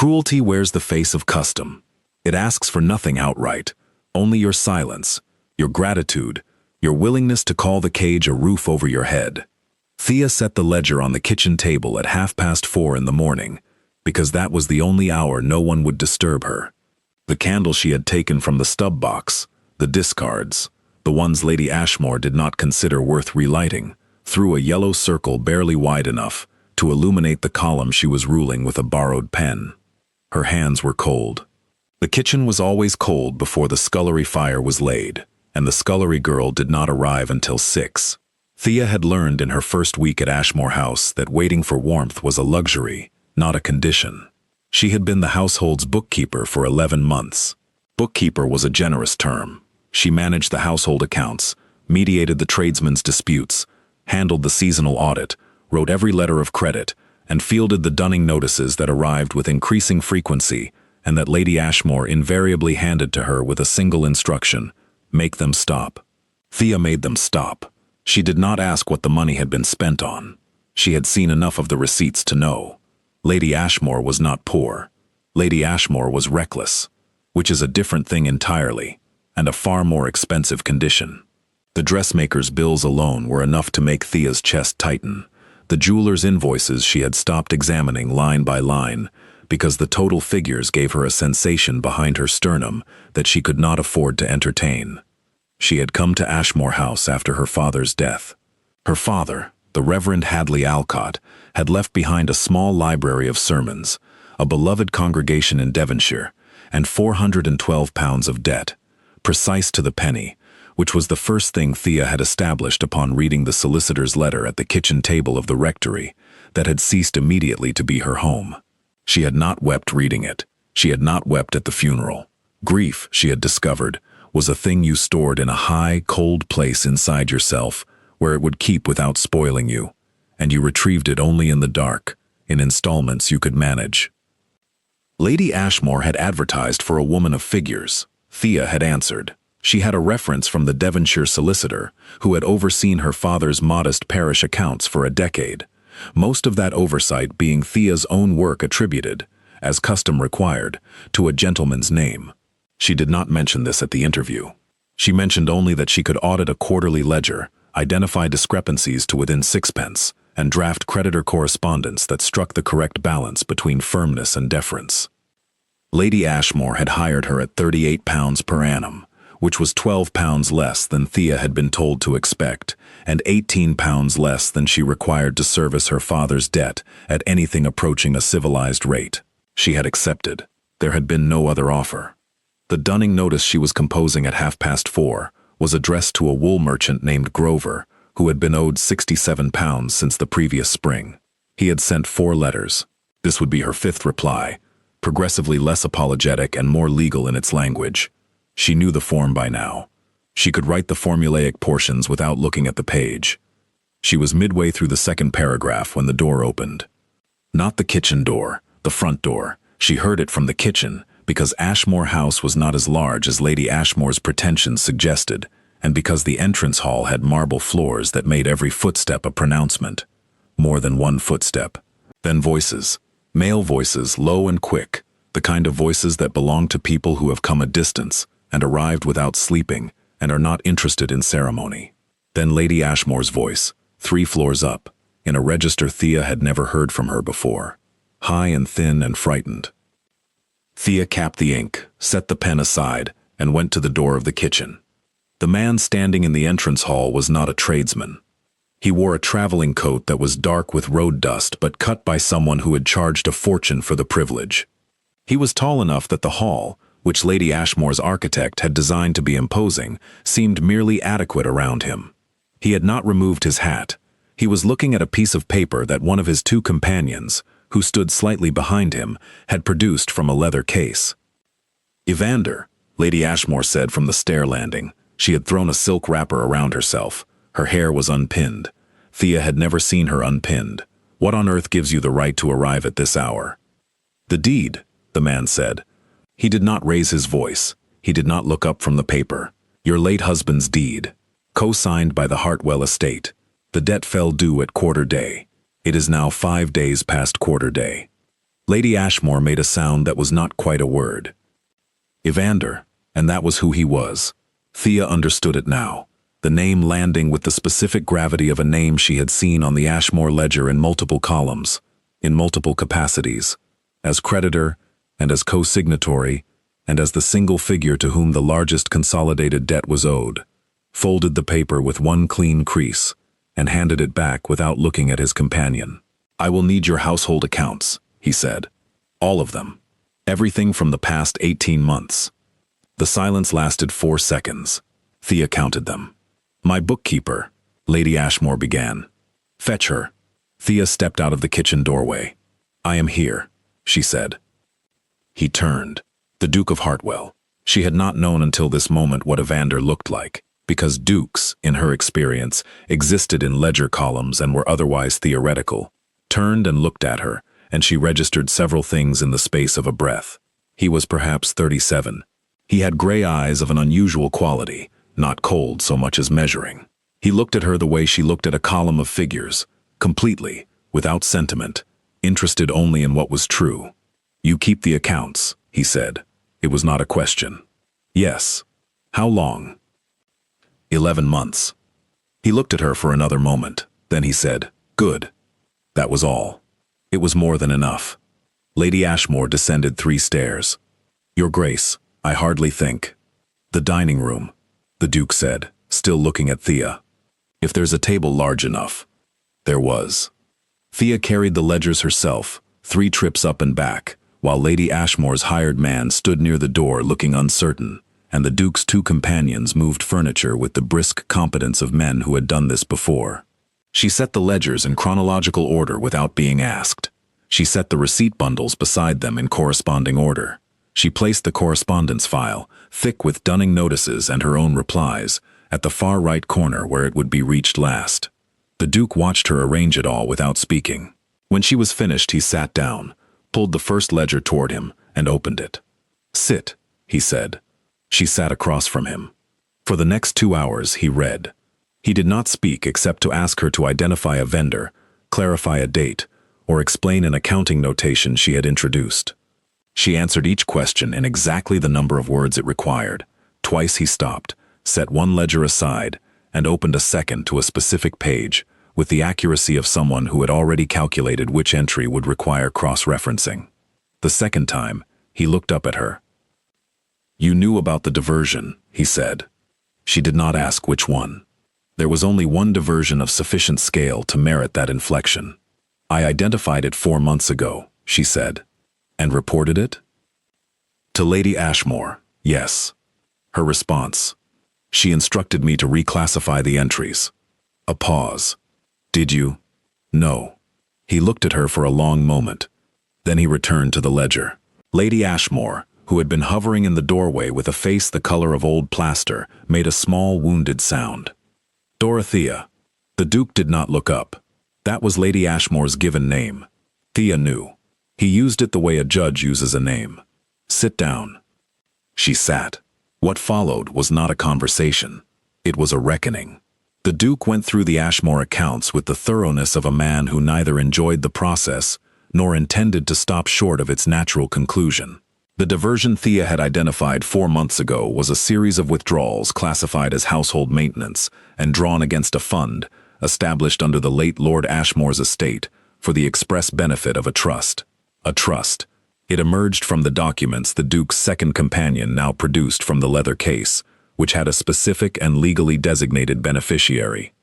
Cruelty wears the face of custom. It asks for nothing outright, only your silence, your gratitude, your willingness to call the cage a roof over your head. Thea set the ledger on the kitchen table at 4:30 in the morning, because that was the only hour no one would disturb her. The candle she had taken from the stub box, the discards, the ones Lady Ashmore did not consider worth relighting, threw a yellow circle barely wide enough to illuminate the column she was ruling with a borrowed pen. Her hands were cold. The kitchen was always cold before the scullery fire was laid, and the scullery girl did not arrive until 6. Thea had learned in her first week at Ashmore House that waiting for warmth was a luxury, not a condition. She had been the household's bookkeeper for 11 months. Bookkeeper was a generous term. She managed the household accounts, mediated the tradesmen's disputes, handled the seasonal audit, wrote every letter of credit, and fielded the dunning notices that arrived with increasing frequency and that Lady Ashmore invariably handed to her with a single instruction: make them stop. Thea made them stop. She did not ask what the money had been spent on. She had seen enough of the receipts to know. Lady Ashmore was not poor. Lady Ashmore was reckless, which is a different thing entirely, and a far more expensive condition. The dressmaker's bills alone were enough to make Thea's chest tighten. The jeweler's invoices she had stopped examining line by line, because the total figures gave her a sensation behind her sternum that she could not afford to entertain. She had come to Ashmore House after her father's death. Her father, the Reverend Hadley Alcott, had left behind a small library of sermons, a beloved congregation in Devonshire, and £412 of debt, precise to the penny, which was the first thing Thea had established upon reading the solicitor's letter at the kitchen table of the rectory, that had ceased immediately to be her home. She had not wept reading it. She had not wept at the funeral. Grief, she had discovered, was a thing you stored in a high, cold place inside yourself, where it would keep without spoiling you, and you retrieved it only in the dark, in installments you could manage. Lady Ashmore had advertised for a woman of figures. Thea had answered. She had a reference from the Devonshire solicitor, who had overseen her father's modest parish accounts for a decade, most of that oversight being Thea's own work attributed, as custom required, to a gentleman's name. She did not mention this at the interview. She mentioned only that she could audit a quarterly ledger, identify discrepancies to within sixpence, and draft creditor correspondence that struck the correct balance between firmness and deference. Lady Ashmore had hired her at £38 per annum, which was £12 less than Thea had been told to expect, and £18 less than she required to service her father's debt at anything approaching a civilized rate. She had accepted. There had been no other offer. The dunning notice she was composing at 4:30 was addressed to a wool merchant named Grover, who had been owed £67 since the previous spring. He had sent 4 letters. This would be her 5th reply, progressively less apologetic and more legal in its language. She knew the form by now. She could write the formulaic portions without looking at the page. She was midway through the second paragraph when the door opened. Not the kitchen door, the front door. She heard it from the kitchen, because Ashmore House was not as large as Lady Ashmore's pretensions suggested, and because the entrance hall had marble floors that made every footstep a pronouncement. More than one footstep. Then voices. Male voices, low and quick, the kind of voices that belong to people who have come a distance and arrived without sleeping and are not interested in ceremony. Then Lady Ashmore's voice, 3 floors up, in a register Thea had never heard from her before, high and thin and frightened. Thea capped the ink, set the pen aside, and went to the door of the kitchen. The man standing in the entrance hall was not a tradesman. He wore a traveling coat that was dark with road dust but cut by someone who had charged a fortune for the privilege. He was tall enough that the hall, which Lady Ashmore's architect had designed to be imposing, seemed merely adequate around him. He had not removed his hat. He was looking at a piece of paper that one of his 2 companions, who stood slightly behind him, had produced from a leather case. "Evander," Lady Ashmore said from the stair landing. She had thrown a silk wrapper around herself. Her hair was unpinned. Thea had never seen her unpinned. "What on earth gives you the right to arrive at this hour?" "The deed," the man said. He did not raise his voice. He did not look up from the paper. "Your late husband's deed, co-signed by the Hartwell estate. The debt fell due at quarter day. It is now 5 days past quarter day." Lady Ashmore made a sound that was not quite a word. Evander, and that was who he was. Thea understood it now, the name landing with the specific gravity of a name she had seen on the Ashmore ledger in multiple columns, in multiple capacities, as creditor and as co-signatory, and as the single figure to whom the largest consolidated debt was owed, folded the paper with one clean crease, and handed it back without looking at his companion. "I will need your household accounts," he said. "All of them. Everything from the past 18 months. The silence lasted 4 seconds. Thea counted them. "My bookkeeper," Lady Ashmore began. "Fetch her." Thea stepped out of the kitchen doorway. "I am here," she said. He turned. The Duke of Hartwell. She had not known until this moment what Evander looked like, because dukes, in her experience, existed in ledger columns and were otherwise theoretical. Turned and looked at her, and she registered several things in the space of a breath. He was perhaps 37. He had gray eyes of an unusual quality, not cold so much as measuring. He looked at her the way she looked at a column of figures, completely, without sentiment, interested only in what was true. "You keep the accounts," he said. It was not a question. "Yes." "How long?" 11 months. He looked at her for another moment. Then he said, "Good." That was all. It was more than enough. Lady Ashmore descended 3 stairs. "Your Grace, I hardly think." "The dining room," the Duke said, still looking at Thea. "If there's a table large enough." There was. Thea carried the ledgers herself, 3 trips up and back, while Lady Ashmore's hired man stood near the door looking uncertain, and the Duke's 2 companions moved furniture with the brisk competence of men who had done this before. She set the ledgers in chronological order without being asked. She set the receipt bundles beside them in corresponding order. She placed the correspondence file, thick with dunning notices and her own replies, at the far right corner where it would be reached last. The Duke watched her arrange it all without speaking. When she was finished, he sat down, pulled the first ledger toward him, and opened it. "Sit," he said. She sat across from him. For the next 2 hours, he read. He did not speak except to ask her to identify a vendor, clarify a date, or explain an accounting notation she had introduced. She answered each question in exactly the number of words it required. Twice he stopped, set one ledger aside, and opened a second to a specific page, with the accuracy of someone who had already calculated which entry would require cross-referencing. The second time, he looked up at her. "You knew about the diversion," he said. She did not ask which one. There was only one diversion of sufficient scale to merit that inflection. "I identified it 4 months ago," she said. "And reported it?" "To Lady Ashmore, yes." Her response. "She instructed me to reclassify the entries." A pause. "Did you?" "No." He looked at her for a long moment. Then he returned to the ledger. Lady Ashmore, who had been hovering in the doorway with a face the color of old plaster, made a small wounded sound. "Dorothea." The Duke did not look up. That was Lady Ashmore's given name. Thea knew. He used it the way a judge uses a name. "Sit down." She sat. What followed was not a conversation. It was a reckoning. The Duke went through the Ashmore accounts with the thoroughness of a man who neither enjoyed the process nor intended to stop short of its natural conclusion. The diversion Thea had identified 4 months ago was a series of withdrawals classified as household maintenance and drawn against a fund established under the late Lord Ashmore's estate for the express benefit of a trust. A trust. It emerged from the documents the Duke's second companion now produced from the leather case, which had a specific and legally designated beneficiary.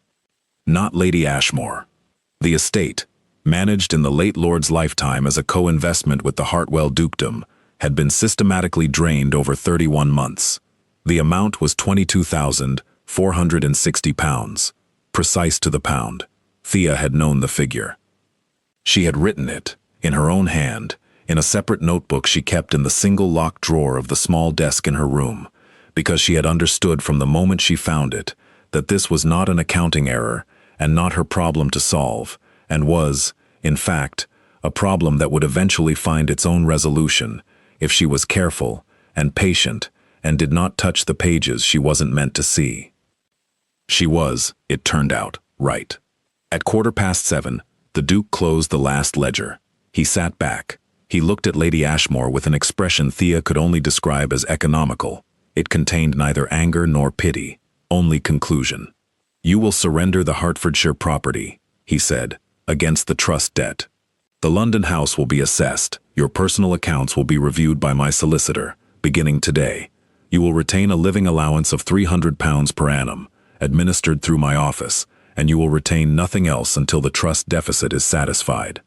Not Lady Ashmore. The estate, managed in the late Lord's lifetime as a co-investment with the Hartwell Dukedom, had been systematically drained over 31 months. The amount was £22,460, precise to the pound. Thea had known the figure. She had written it, in her own hand, in a separate notebook she kept in the single locked drawer of the small desk in her room, because she had understood from the moment she found it that this was not an accounting error and not her problem to solve, and was, in fact, a problem that would eventually find its own resolution if she was careful and patient and did not touch the pages she wasn't meant to see. She was, it turned out, right. At 7:15, the Duke closed the last ledger. He sat back, He looked at Lady Ashmore with an expression Thea could only describe as economical. It contained neither anger nor pity, only conclusion. "You will surrender the Hertfordshire property," he said, "against the trust debt. The London house will be assessed. Your personal accounts will be reviewed by my solicitor, beginning today. You will retain a living allowance of £300 per annum, administered through my office, and you will retain nothing else until the trust deficit is satisfied."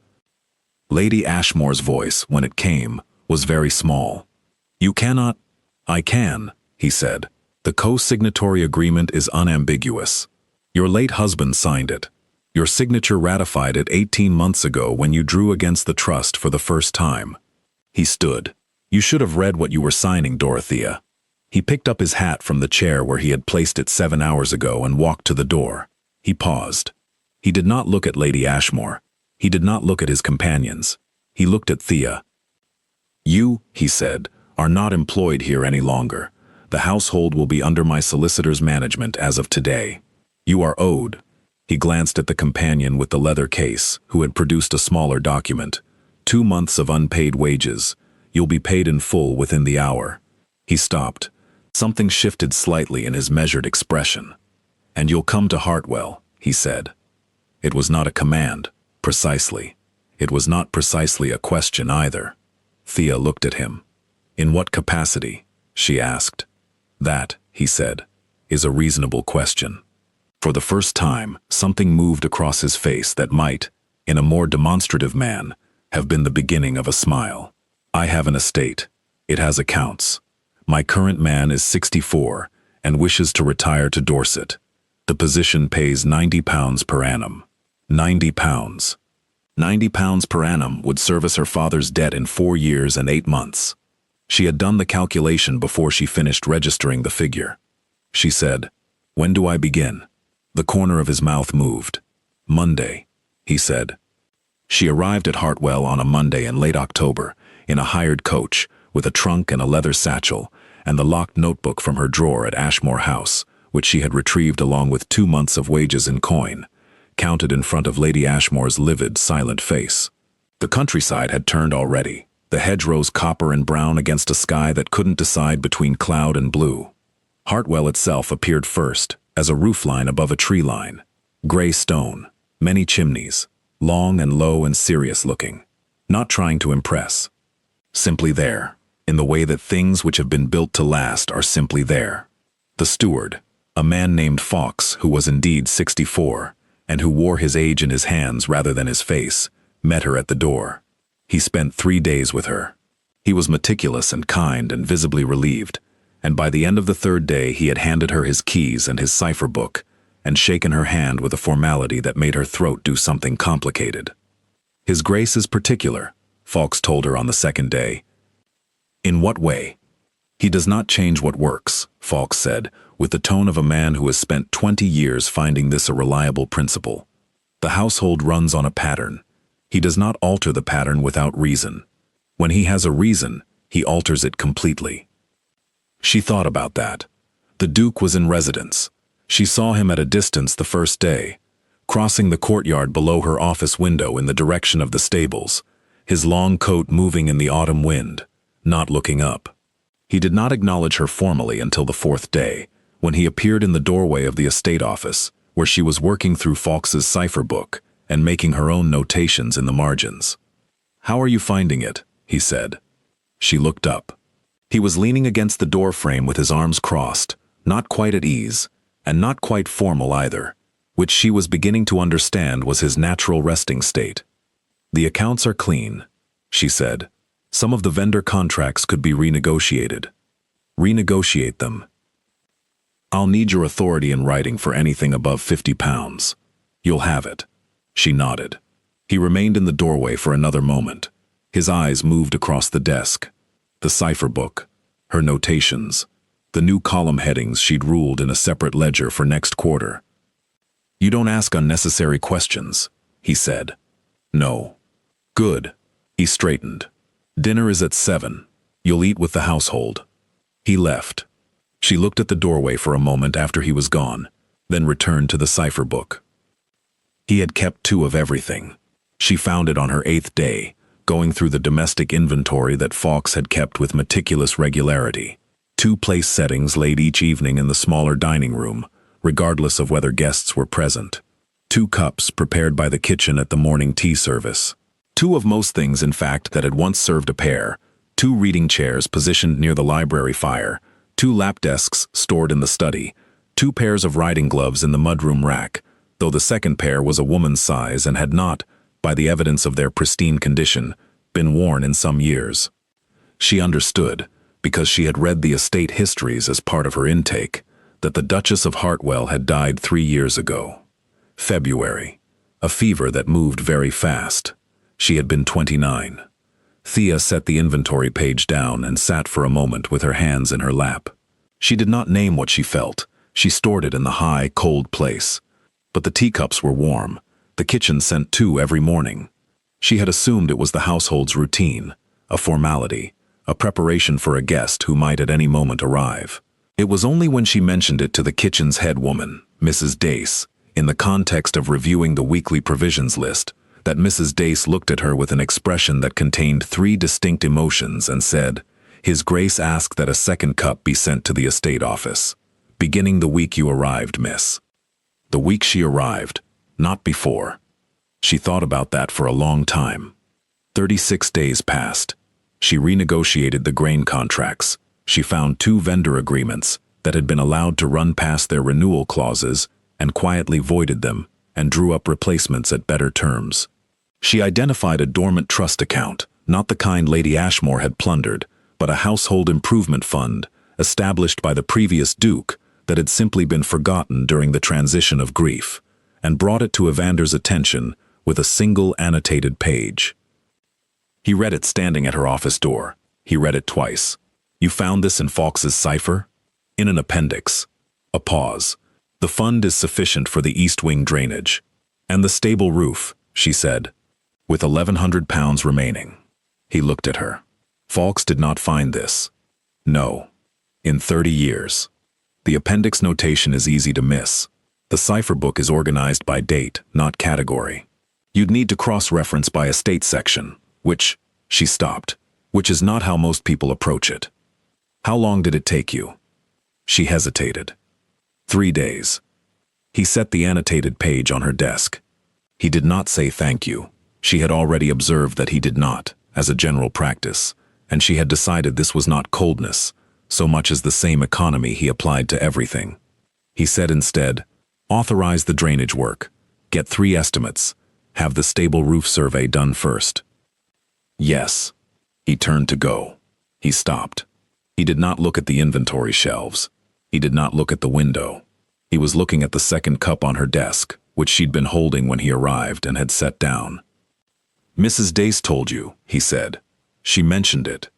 Lady Ashmore's voice, when it came, was very small. "You cannot—" "I can," he said. "The co-signatory agreement is unambiguous. Your late husband signed it. Your signature ratified it 18 months ago when you drew against the trust for the first time." He stood. "You should have read what you were signing, Dorothea." He picked up his hat from the chair where he had placed it 7 hours ago and walked to the door. He paused. He did not look at Lady Ashmore. He did not look at his companions. He looked at Thea. "You," he said, "are not employed here any longer. The household will be under my solicitor's management as of today. You are owed." He glanced at the companion with the leather case, who had produced a smaller document. 2 months of unpaid wages. You'll be paid in full within the hour." He stopped. Something shifted slightly in his measured expression. "And you'll come to Hartwell," he said. It was not a command, precisely. It was not precisely a question either. Thea looked at him. "In what capacity?" she asked. "That," he said, "is a reasonable question." For the first time, something moved across his face that might, in a more demonstrative man, have been the beginning of a smile. "I have an estate. It has accounts. My current man is 64 and wishes to retire to Dorset. The position pays £90 per annum. £90. £90 per annum would service her father's debt in 4 years and 8 months. She had done the calculation before she finished registering the figure. She said, "When do I begin?" The corner of his mouth moved. "Monday," he said. She arrived at Hartwell on a Monday in late October, in a hired coach, with a trunk and a leather satchel, and the locked notebook from her drawer at Ashmore House, which she had retrieved along with 2 months of wages in coin, counted in front of Lady Ashmore's livid, silent face. The countryside had turned already, the hedgerows copper and brown against a sky that couldn't decide between cloud and blue. Hartwell itself appeared first, as a roofline above a tree line. Gray stone, many chimneys, long and low and serious-looking, not trying to impress. Simply there, in the way that things which have been built to last are simply there. The steward, a man named Fawkes, who was indeed 64, and who wore his age in his hands rather than his face, met her at the door. He spent 3 days with her. He was meticulous and kind and visibly relieved, and by the end of the 3rd day he had handed her his keys and his cipher book, and shaken her hand with a formality that made her throat do something complicated. "His Grace is particular," Fawkes told her on the 2nd day. "In what way?" "He does not change what works," Fawkes said, with the tone of a man who has spent 20 years finding this a reliable principle. "The household runs on a pattern. He does not alter the pattern without reason. When he has a reason, he alters it completely." She thought about that. The Duke was in residence. She saw him at a distance the first day, crossing the courtyard below her office window in the direction of the stables, his long coat moving in the autumn wind, not looking up. He did not acknowledge her formally until the 4th day, when he appeared in the doorway of the estate office, where she was working through Fawkes's cipher book and making her own notations in the margins. "How are you finding it?" he said. She looked up. He was leaning against the door frame with his arms crossed, not quite at ease, and not quite formal either, which she was beginning to understand was his natural resting state. "The accounts are clean," she said. "Some of the vendor contracts could be renegotiated." "Renegotiate them." "I'll need your authority in writing for anything above £50. You'll have it." She nodded. He remained in the doorway for another moment. His eyes moved across the desk. The cipher book, her notations, the new column headings she'd ruled in a separate ledger for next quarter. "You don't ask unnecessary questions," he said. "No." "Good." He straightened. "Dinner is at 7. You'll eat with the household." He left. She looked at the doorway for a moment after he was gone, then returned to the cipher book. He had kept 2 of everything. She found it on her 8th day, going through the domestic inventory that Fawkes had kept with meticulous regularity. 2 place settings laid each evening in the smaller dining room, regardless of whether guests were present. 2 cups prepared by the kitchen at the morning tea service. 2 of most things, in fact, that had once served a pair. 2 reading chairs positioned near the library fire. 2 lap desks stored in the study. 2 pairs of riding gloves in the mudroom rack, though the second pair was a woman's size and had not, by the evidence of their pristine condition, been worn in some years. She understood, because she had read the estate histories as part of her intake, that the Duchess of Hartwell had died 3 years ago. February. A fever that moved very fast. She had been 29. Thea set the inventory page down and sat for a moment with her hands in her lap. She did not name what she felt. She stored it in the high, cold place. But the teacups were warm. The kitchen sent 2 every morning. She had assumed it was the household's routine, a formality, a preparation for a guest who might at any moment arrive. It was only when she mentioned it to the kitchen's head woman, Mrs. Dace, in the context of reviewing the weekly provisions list, that Mrs. Dace looked at her with an expression that contained 3 distinct emotions and said, "His Grace asked that a second cup be sent to the estate office. Beginning the week you arrived, miss." The week she arrived, not before. She thought about that for a long time. 36 days passed. She renegotiated the grain contracts. She found 2 vendor agreements that had been allowed to run past their renewal clauses and quietly voided them and drew up replacements at better terms. She identified a dormant trust account, not the kind Lady Ashmore had plundered, but a household improvement fund established by the previous Duke that had simply been forgotten during the transition of grief, and brought it to Evander's attention with a single annotated page. He read it standing at her office door. He read it twice. "You found this in Fawkes's cipher?" "In an appendix." A pause. "The fund is sufficient for the east wing drainage. And the stable roof," she said, "with £1,100 remaining." He looked at her. "Fawkes did not find this." "No. In 30 years. The appendix notation is easy to miss. The cipher book is organized by date, not category. You'd need to cross-reference by estate section, which," she stopped, "which is not how most people approach it. How long did it take you?" She hesitated. 3 days. He set the annotated page on her desk. He did not say thank you. She had already observed that he did not, as a general practice, and she had decided this was not coldness, so much as the same economy he applied to everything. He said instead, "Authorize the drainage work. Get 3 estimates. Have the stable roof survey done first." "Yes." He turned to go. He stopped. He did not look at the inventory shelves. He did not look at the window. He was looking at the second cup on her desk, which she'd been holding when he arrived and had set down. "Mrs. Dace told you," he said. "She mentioned it."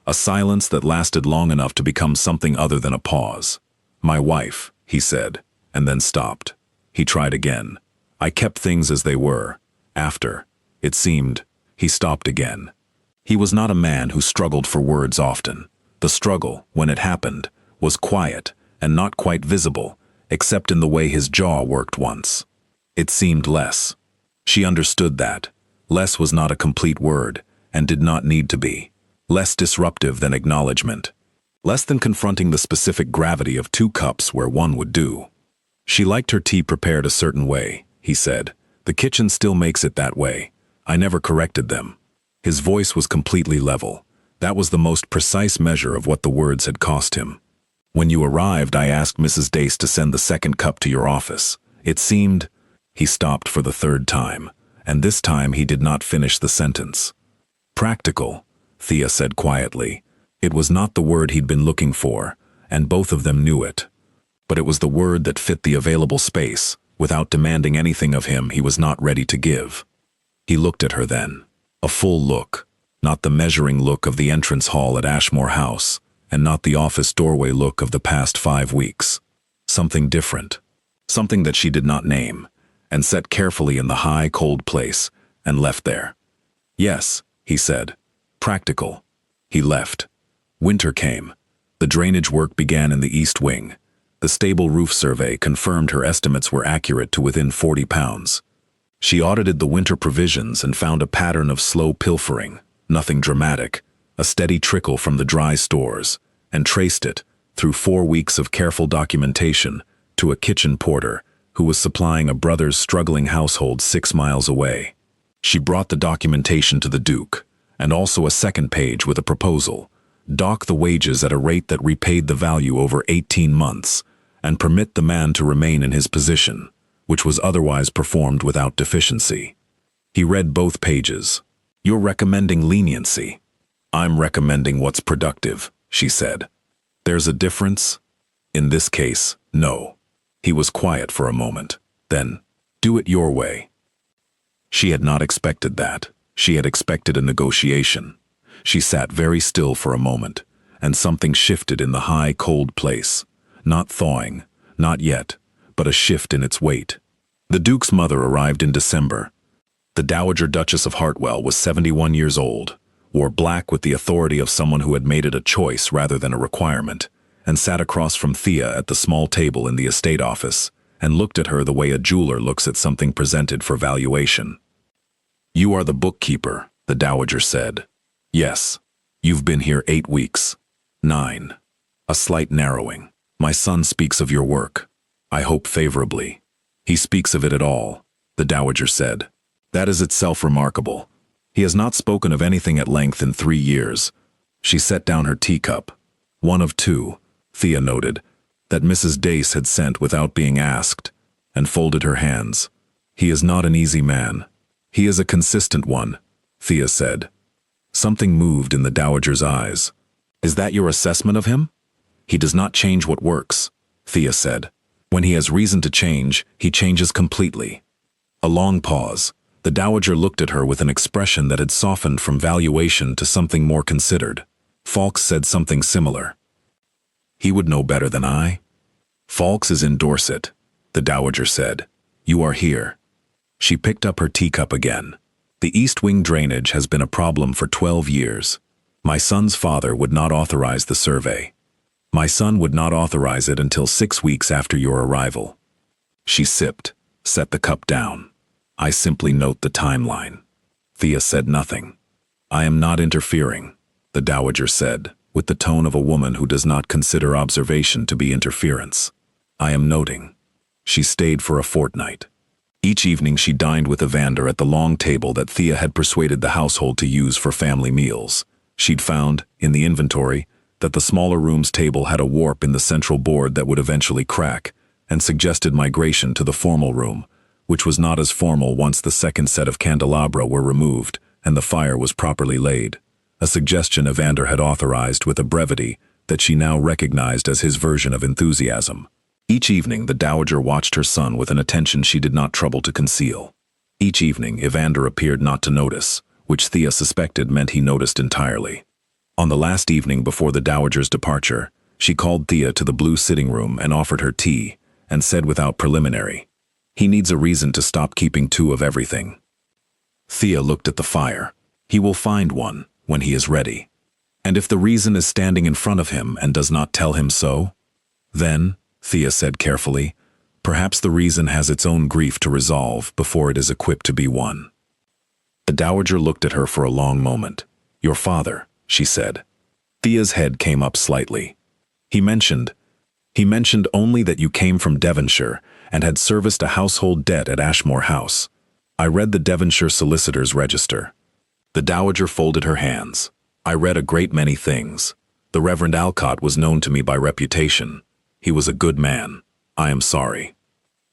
A silence that lasted long enough to become something other than a pause. "My wife," he said, and then stopped. He tried again. "I kept things as they were. After, it seemed," he stopped again. He was not a man who struggled for words often. The struggle, when it happened, was quiet and not quite visible, except in the way his jaw worked once. It seemed less. She understood that. Less was not a complete word, and did not need to be. Less disruptive than acknowledgement. Less than confronting the specific gravity of 2 cups where one would do. "She liked her tea prepared a certain way," he said. "The kitchen still makes it that way. I never corrected them." His voice was completely level. That was the most precise measure of what the words had cost him. "When you arrived, I asked Mrs. Dace to send the second cup to your office. It seemed—" He stopped for the 3rd time, and this time he did not finish the sentence. "Practical," Thea said quietly. It was not the word he'd been looking for, and both of them knew it. But it was the word that fit the available space, without demanding anything of him he was not ready to give. He looked at her then. A full look, not the measuring look of the entrance hall at Ashmore House, and not the office doorway look of the past 5 weeks. Something different. Something that she did not name, and set carefully in the high, cold place, and left there. "Yes," he said. "Practical." He left. Winter came. The drainage work began in the east wing. The stable roof survey confirmed her estimates were accurate to within £40. She audited the winter provisions and found a pattern of slow pilfering, nothing dramatic, a steady trickle from the dry stores, and traced it, through 4 weeks of careful documentation, to a kitchen porter who was supplying a brother's struggling household 6 miles away. She brought the documentation to the Duke, and also a second page with a proposal: dock the wages at a rate that repaid the value over 18 months, and permit the man to remain in his position, which was otherwise performed without deficiency. He read both pages. "You're recommending leniency." "I'm recommending what's productive," she said. "There's a difference?" "In this case, no." He was quiet for a moment. Then, "Do it your way." She had not expected that. She had expected a negotiation. She sat very still for a moment, and something shifted in the high, cold place. Not thawing, not yet, but a shift in its weight. The Duke's mother arrived in December. The Dowager Duchess of Hartwell was 71 years old, wore black with the authority of someone who had made it a choice rather than a requirement, and sat across from Thea at the small table in the estate office, and looked at her the way a jeweler looks at something presented for valuation. "You are the bookkeeper," the Dowager said. "Yes. You've been here 8 weeks. 9. A slight narrowing. My son speaks of your work. I hope favorably." "He speaks of it at all," the Dowager said. "That is itself remarkable. He has not spoken of anything at length in 3 years." She set down her teacup. "One of 2, Thea noted, that Mrs. Dace had sent without being asked, and folded her hands. "He is not an easy man. He is a consistent one," Thea said. Something moved in the Dowager's eyes. "Is that your assessment of him?" "He does not change what works," Thea said. "When he has reason to change, he changes completely." A long pause. The Dowager looked at her with an expression that had softened from valuation to something more considered. Fawkes said something similar. "He would know better than I." "Fawkes is in Dorset," the Dowager said. "You are here." She picked up her teacup again. "The East Wing drainage has been a problem for 12 years. My son's father would not authorize the survey. My son would not authorize it until 6 weeks after your arrival." She sipped, set the cup down. "I simply note the timeline." Thea said nothing. "I am not interfering," the Dowager said, with the tone of a woman who does not consider observation to be interference. "I am noting." She stayed for a fortnight. Each evening she dined with Evander at the long table that Thea had persuaded the household to use for family meals. She'd found, in the inventory, that the smaller room's table had a warp in the central board that would eventually crack, and suggested migration to the formal room, which was not as formal once the second set of candelabra were removed and the fire was properly laid, a suggestion Evander had authorized with a brevity that she now recognized as his version of enthusiasm. Each evening the Dowager watched her son with an attention she did not trouble to conceal. Each evening Evander appeared not to notice, which Thea suspected meant he noticed entirely. On the last evening before the Dowager's departure, she called Thea to the blue sitting room and offered her tea, and said without preliminary, "He needs a reason to stop keeping 2 of everything." Thea looked at the fire. "He will find one, when he is ready. And if the reason is standing in front of him and does not tell him so, then," Thea said carefully, "perhaps the reason has its own grief to resolve before it is equipped to be won." The Dowager looked at her for a long moment. "Your father," she said. Thea's head came up slightly. He mentioned only that you came from Devonshire and had serviced a household debt at Ashmore House. I read the Devonshire Solicitor's Register." The Dowager folded her hands. "I read a great many things. The Reverend Alcott was known to me by reputation. He was a good man. I am sorry."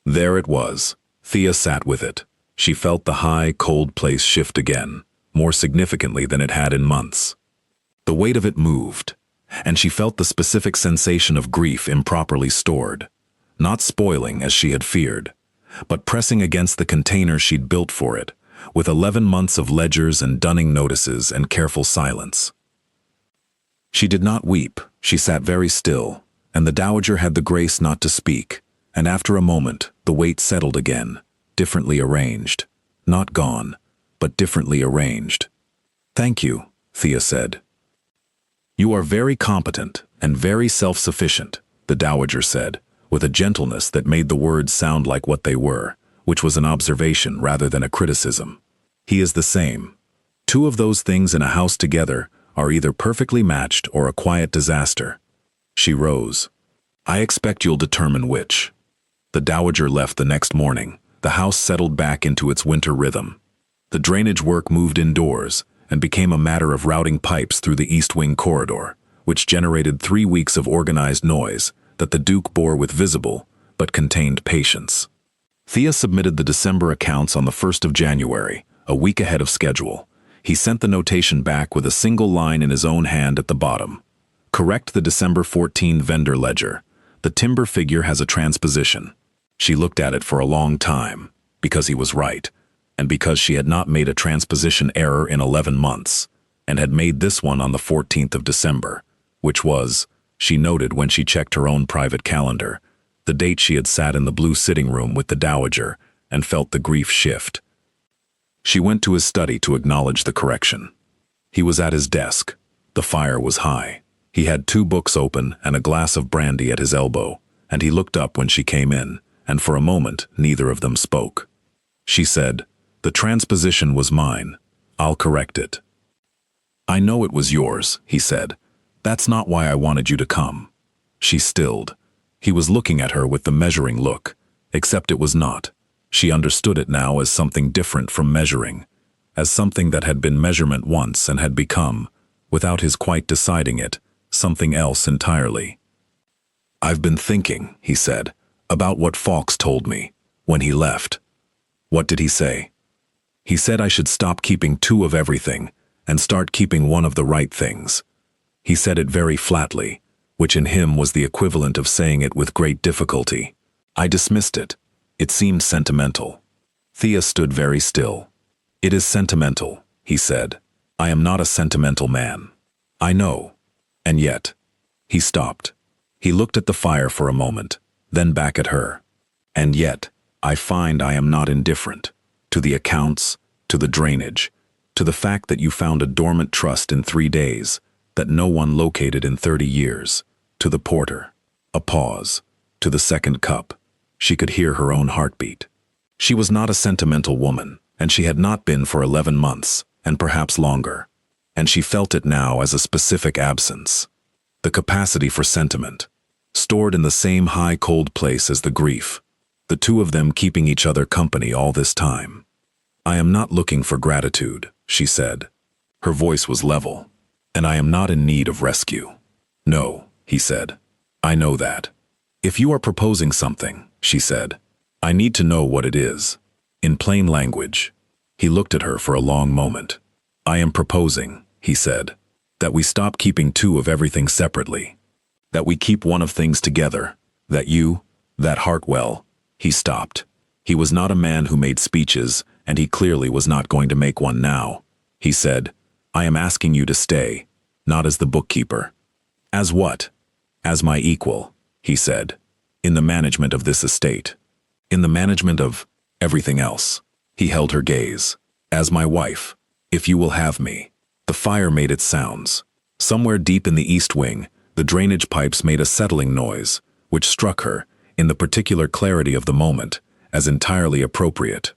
There it was. Thea sat with it. She felt the high, cold place shift again, more significantly than it had in months. The weight of it moved, and she felt the specific sensation of grief improperly stored, not spoiling as she had feared, but pressing against the container she'd built for it, with 11 months of ledgers and dunning notices and careful silence. She did not weep. She sat very still, and the Dowager had the grace not to speak, and after a moment the weight settled again, differently arranged. Not gone, but differently arranged. "Thank you," Thea said. "You are very competent and very self-sufficient," the Dowager said, with a gentleness that made the words sound like what they were, which was an observation rather than a criticism. He is the same. Two of those things in a house together are either perfectly matched or a quiet disaster. She rose. I expect you'll determine which. The dowager left the next morning. The house settled back into its winter rhythm. The drainage work moved indoors and became a matter of routing pipes through the East Wing corridor, which generated 3 weeks of organized noise that the Duke bore with visible but contained patience. Thea submitted the December accounts on the 1st of January, a week ahead of schedule. He sent the notation back with a single line in his own hand at the bottom. Correct the December 14 vendor ledger. The timber figure has a transposition. She looked at it for a long time, because he was right, and because she had not made a transposition error in 11 months, and had made this one on the 14th of December, which was, she noted when she checked her own private calendar, the date she had sat in the blue sitting room with the dowager and felt the grief shift. She went to his study to acknowledge the correction. He was at his desk. The fire was high. He had 2 books open and a glass of brandy at his elbow, and he looked up when she came in, and for a moment neither of them spoke. She said, "The transposition was mine. I'll correct it." "I know it was yours," he said. "That's not why I wanted you to come." She stilled. He was looking at her with the measuring look, except it was not. She understood it now as something different from measuring, as something that had been measurement once and had become, without his quite deciding it, something else entirely. "I've been thinking," he said, "about what Fawkes told me when he left." "What did he say?" "He said I should stop keeping 2 of everything and start keeping 1 of the right things." He said it very flatly, which in him was the equivalent of saying it with great difficulty. I dismissed it. It seemed sentimental. Thea stood very still. "It is sentimental," he said. "I am not a sentimental man. I know. And yet." He stopped. He looked at the fire for a moment, then back at her. "And yet, I find I am not indifferent. To the accounts, to the drainage, to the fact that you found a dormant trust in 3 days, that no one located in 30 years, to the porter." A pause. To the second cup. She could hear her own heartbeat. She was not a sentimental woman, and she had not been for 11 months, and perhaps longer. And she felt it now as a specific absence. The capacity for sentiment, stored in the same high cold place as the grief, the 2 of them keeping each other company all this time. "I am not looking for gratitude," she said. Her voice was level. "And I am not in need of rescue." "No," he said. "I know that." "If you are proposing something," she said, "I need to know what it is. In plain language." He looked at her for a long moment. "I am proposing," he said, "that we stop keeping 2 of everything separately. That we keep 1 of things together. That Hartwell." He stopped. He was not a man who made speeches, and he clearly was not going to make one now. He said, "I am asking you to stay, not as the bookkeeper." "As what?" "As my equal," he said, "in the management of this estate. In the management of everything else." He held her gaze. "As my wife, if you will have me." The fire made its sounds. Somewhere deep in the East Wing, the drainage pipes made a settling noise, which struck her, in the particular clarity of the moment, as entirely appropriate.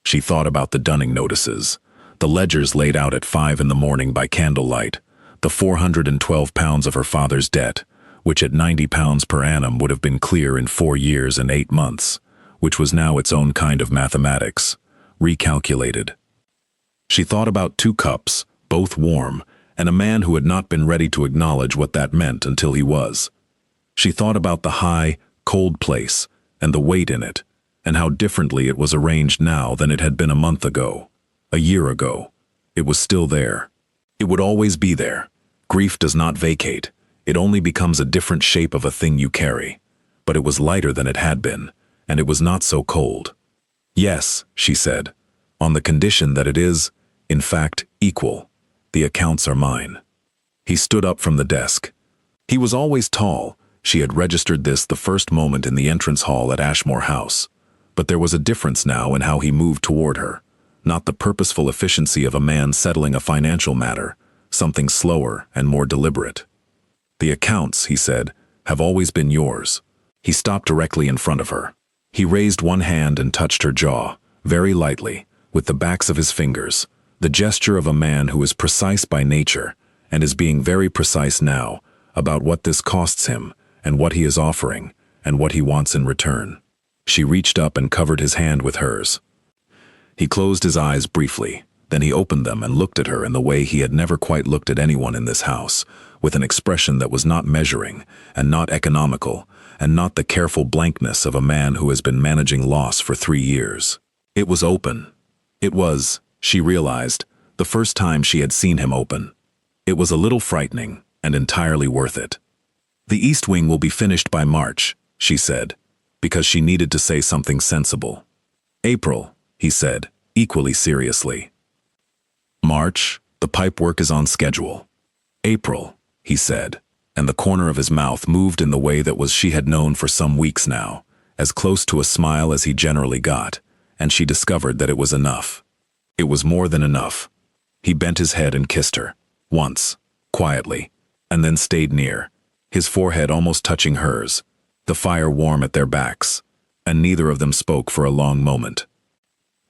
She thought about the dunning notices, the ledgers laid out at 5 in the morning by candlelight, the 412 pounds of her father's debt, which at 90 pounds per annum would have been clear in 4 years and 8 months, which was now its own kind of mathematics, recalculated. She thought about 2 cups, both warm, and a man who had not been ready to acknowledge what that meant until he was. She thought about the high, cold place, and the weight in it, and how differently it was arranged now than it had been a month ago, a year ago. It was still there. It would always be there. Grief does not vacate. It only becomes a different shape of a thing you carry. But it was lighter than it had been, and it was not so cold. "Yes," she said, "on the condition that it is, in fact, equal. The accounts are mine." He stood up from the desk. He was always tall. She had registered this the first moment in the entrance hall at Ashmore House. But there was a difference now in how he moved toward her. Not the purposeful efficiency of a man settling a financial matter, something slower and more deliberate. "The accounts," he said, "have always been yours." He stopped directly in front of her. He raised one hand and touched her jaw, very lightly, with the backs of his fingers, the gesture of a man who is precise by nature and is being very precise now about what this costs him and what he is offering and what he wants in return. She reached up and covered his hand with hers. He closed his eyes briefly, then he opened them and looked at her in the way he had never quite looked at anyone in this house, with an expression that was not measuring and not economical and not the careful blankness of a man who has been managing loss for 3 years. It was open. It was, she realized, the first time she had seen him open. It was a little frightening and entirely worth it. The East Wing will be finished by March, she said, because she needed to say something sensible. April, he said, equally seriously. March, the pipe work is on schedule. April, he said, and the corner of his mouth moved in the way that was she had known for some weeks now, as close to a smile as he generally got, and she discovered that it was enough. It was more than enough. He bent his head and kissed her, once, quietly, and then stayed near, his forehead almost touching hers, the fire warm at their backs, and neither of them spoke for a long moment.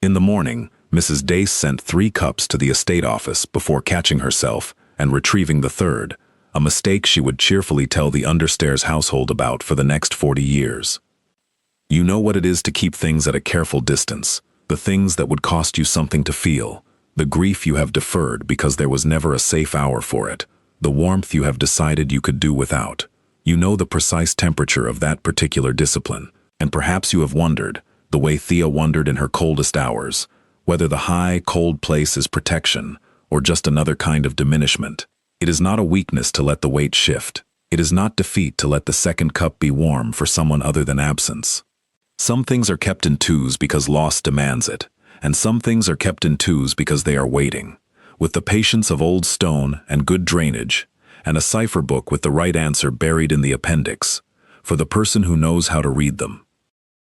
In the morning, Mrs. Dace sent 3 cups to the estate office before catching herself and retrieving the third, a mistake she would cheerfully tell the understairs household about for the next 40 years. You know what it is to keep things at a careful distance, the things that would cost you something to feel, the grief you have deferred because there was never a safe hour for it, the warmth you have decided you could do without. You know the precise temperature of that particular discipline, and perhaps you have wondered, the way Thea wondered in her coldest hours, whether the high, cold place is protection or just another kind of diminishment. It is not a weakness to let the weight shift. It is not defeat to let the second cup be warm for someone other than absence. Some things are kept in twos because loss demands it, and some things are kept in twos because they are waiting, with the patience of old stone and good drainage, and a cipher book with the right answer buried in the appendix, for the person who knows how to read them.